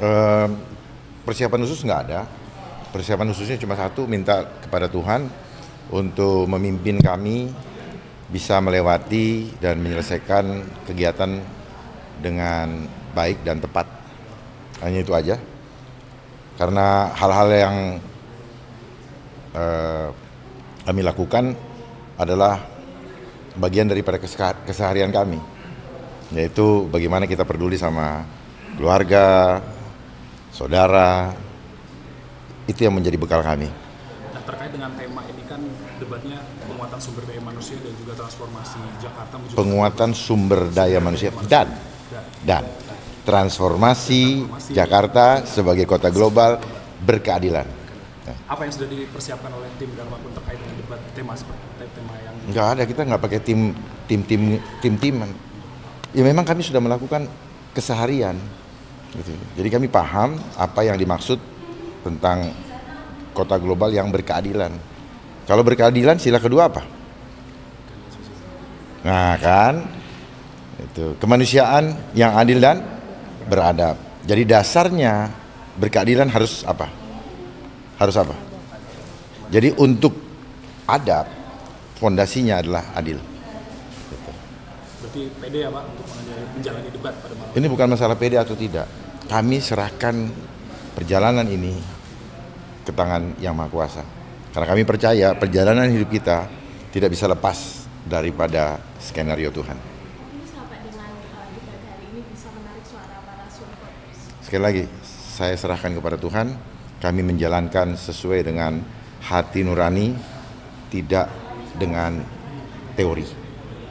Eh, Persiapan khusus nggak ada. Persiapan khususnya cuma satu, minta kepada Tuhan untuk memimpin kami bisa melewati dan menyelesaikan kegiatan dengan baik dan tepat. Hanya itu aja. Karena hal-hal yang kami lakukan adalah bagian daripada keseharian kami, yaitu bagaimana kita peduli sama keluarga, saudara. Itu yang menjadi bekal kami. Nah, terkait dengan tema ini kan debatnya penguatan sumber daya manusia dan juga transformasi Jakarta menuju Penguatan sumber daya manusia dan transformasi Jakarta sebagai kota global berkeadilan. Apa yang sudah dipersiapkan oleh tim dalam waktu terkait dengan debat tema seperti tema yang Nggak ada, kita nggak pakai tim-timan. Ya memang kami sudah melakukan keseharian. Gitu. Jadi kami paham apa yang dimaksud tentang kota global yang berkeadilan. Kalau berkeadilan, sila kedua apa? Nah kan, itu kemanusiaan yang adil dan beradab. Jadi dasarnya berkeadilan harus apa? Harus apa? Jadi untuk adab, fondasinya adalah adil. berarti pede ya Pak untuk menjalani debat pada malam Ini bukan masalah pede atau tidak. Kami serahkan perjalanan ini ke tangan Yang Maha Kuasa. Karena kami percaya perjalanan hidup kita tidak bisa lepas daripada skenario Tuhan. Ini sampai dengan debat hari ini bisa menarik suara para supporters. Sekali lagi, saya serahkan kepada Tuhan. Kami menjalankan sesuai dengan hati nurani, tidak dengan teori.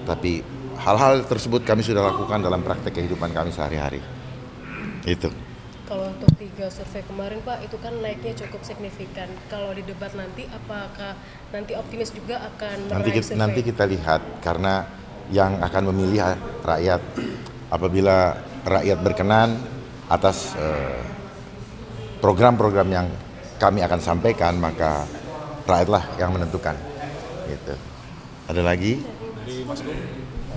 Tapi hal-hal tersebut kami sudah lakukan dalam praktek kehidupan kami sehari-hari. Itu. Kalau untuk 3 survei kemarin Pak, itu kan naiknya cukup signifikan. Kalau di debat nanti, apakah nanti optimis juga akan meraih survei? Nanti kita lihat, karena yang akan memilih rakyat. Apabila rakyat berkenan atas program-program yang kami akan sampaikan, maka rakyatlah yang menentukan. Gitu. Ada lagi? dari Mas Gung?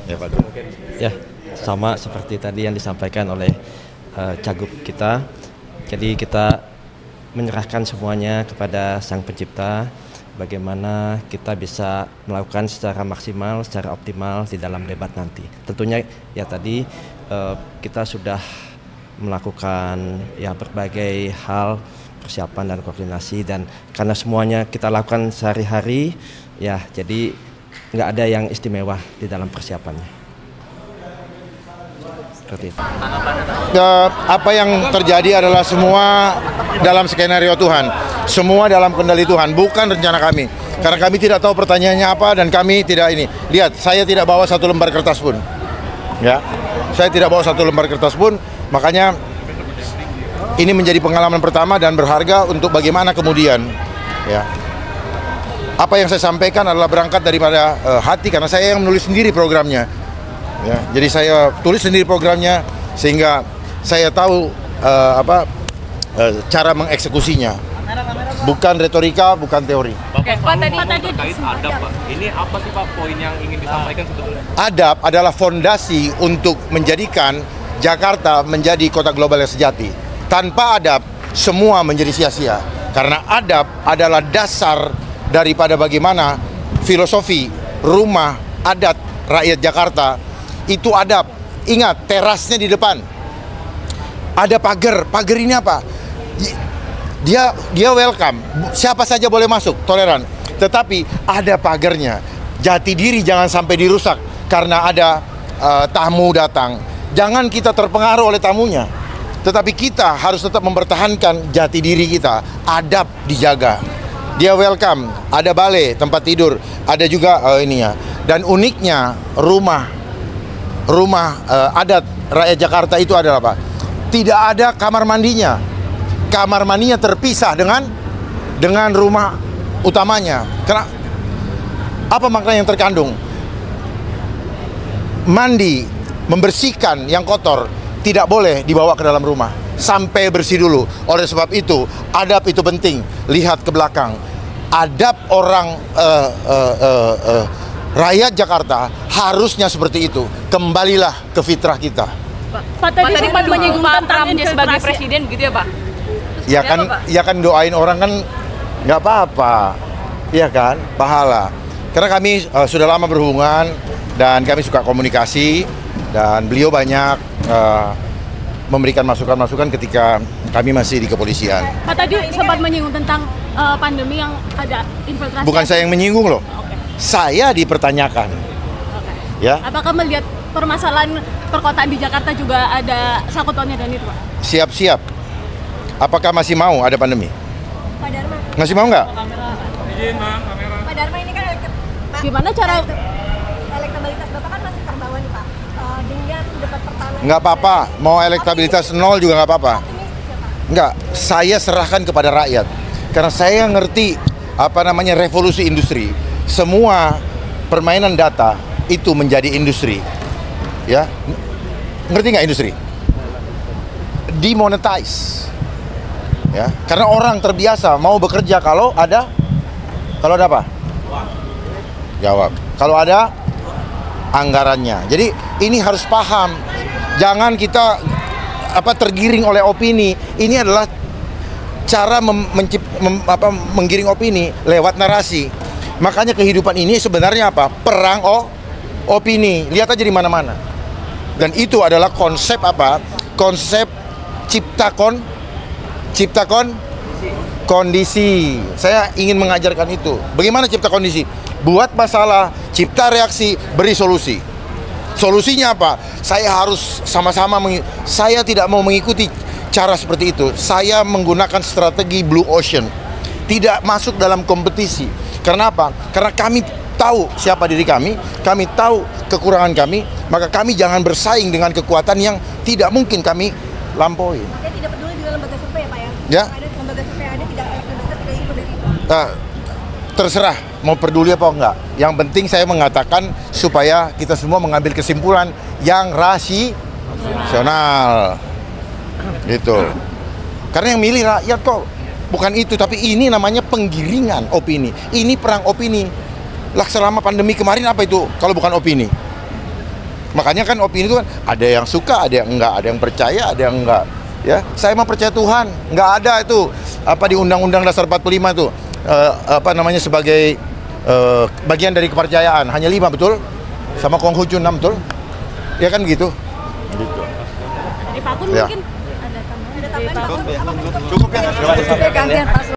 Ya Pak Gung. Ya, sama seperti tadi yang disampaikan oleh Cagup kita. Jadi kita menyerahkan semuanya kepada Sang Pencipta, bagaimana kita bisa melakukan secara maksimal, secara optimal di dalam debat nanti. Tentunya ya tadi kita sudah melakukan ya berbagai hal persiapan dan koordinasi, dan karena semuanya kita lakukan sehari-hari ya, jadi nggak ada yang istimewa di dalam persiapannya. Seperti itu. Apa yang terjadi adalah semua dalam skenario Tuhan, semua dalam kendali Tuhan, bukan rencana kami. Karena kami tidak tahu pertanyaannya apa dan kami tidak ini. Lihat, saya tidak bawa satu lembar kertas pun. Ya, saya tidak bawa satu lembar kertas pun. Makanya ini menjadi pengalaman pertama dan berharga untuk bagaimana kemudian. Ya, apa yang saya sampaikan adalah berangkat daripada hati, karena saya yang menulis sendiri programnya. Ya, jadi saya tulis sendiri programnya sehingga saya tahu cara mengeksekusinya. Bukan retorika, bukan teori. Bapak tadi terkait adab, Pak. Ini apa sih Pak poin yang ingin disampaikan sebetulnya? Adab adalah fondasi untuk menjadikan Jakarta menjadi kota global yang sejati. Tanpa adab, semua menjadi sia-sia. Karena adab adalah dasar daripada bagaimana filosofi rumah adat rakyat Jakarta. Itu adab. Ingat, terasnya di depan. Ada pagar. Pagar ini apa? Dia welcome. Siapa saja boleh masuk, toleran. Tetapi ada pagarnya. Jati diri jangan sampai dirusak karena ada tamu datang. Jangan kita terpengaruh oleh tamunya. Tetapi kita harus tetap mempertahankan jati diri kita. Adab dijaga. Dia welcome. Ada balai, tempat tidur. Ada juga Dan uniknya rumah adat rakyat Jakarta itu adalah apa? Tidak ada kamar mandinya. Kamar mandinya terpisah dengan rumah utamanya. Karena apa makna yang terkandung? Mandi, membersihkan yang kotor tidak boleh dibawa ke dalam rumah sampai bersih dulu. Oleh sebab itu, adab itu penting. Lihat ke belakang. Adab orang rakyat Jakarta harusnya seperti itu. Kembalilah ke fitrah kita. Pak tadi sempat menyinggung Pak Trump sebagai presiden gitu ya Pak? Ya kan doain orang kan nggak apa-apa, iya kan, pahala. Karena kami sudah lama berhubungan dan kami suka komunikasi dan beliau banyak memberikan masukan-masukan ketika kami masih di kepolisian. Pak tadi sempat menyinggung tentang pandemi yang ada infiltrasi. Bukan saya yang menyinggung loh, saya dipertanyakan. Ya. Apakah melihat permasalahan perkotaan di Jakarta juga ada sangkutannya dan itu Pak? Siap-siap. Apakah masih mau ada pandemi? Pak Dharma. Masih mau nggak? Pak Dharma ini kan Gimana cara elektabilitas Bapak kan masih terbawa nih Pak. Dengan debat pertama. Nggak apa-apa, mau elektabilitas nol juga nggak apa-apa. Nggak, saya serahkan kepada rakyat. Karena saya ngerti apa namanya revolusi industri. Semua permainan data itu menjadi industri. Ya, ngerti nggak industri? Demonetize. Ya, karena orang terbiasa mau bekerja kalau ada apa? Jawab. Kalau ada anggarannya. Jadi ini harus paham. Jangan kita tergiring oleh opini. Ini adalah cara menggiring opini lewat narasi. Makanya kehidupan ini sebenarnya apa? Perang opini. Lihat aja di mana-mana. Dan itu adalah konsep apa? Konsep ciptakan kondisi. Saya ingin mengajarkan itu. Bagaimana cipta kondisi? Buat masalah, cipta reaksi, beri solusi. Solusinya apa? Saya harus sama-sama saya tidak mau mengikuti cara seperti itu. Saya menggunakan strategi blue ocean. Tidak masuk dalam kompetisi. Karena apa? Karena kami tahu siapa diri kami tahu kekurangan kami, maka kami jangan bersaing dengan kekuatan yang tidak mungkin kami lampaui. Saya tidak peduli dengan lembaga survei ya Pak ya? Ya. Ada lembaga survei ada tidak ikut dari itu. Terserah mau peduli apa enggak. Yang penting saya mengatakan supaya kita semua mengambil kesimpulan yang rasional. Gitu. Karena yang milih rakyat kok. Bukan itu, tapi ini namanya penggiringan opini. Ini perang opini. Lah selama pandemi kemarin apa itu kalau bukan opini? Makanya kan opini itu kan ada yang suka, ada yang enggak, ada yang percaya, ada yang enggak. Ya, saya mah percaya Tuhan. Enggak ada itu di Undang-Undang Dasar 45 itu sebagai bagian dari kepercayaan. Hanya 5 betul? Sama Konghucu 6 betul? Ya kan gitu. Dari Pak Kun Ya. mungkin ada tambahan. Cukup ya?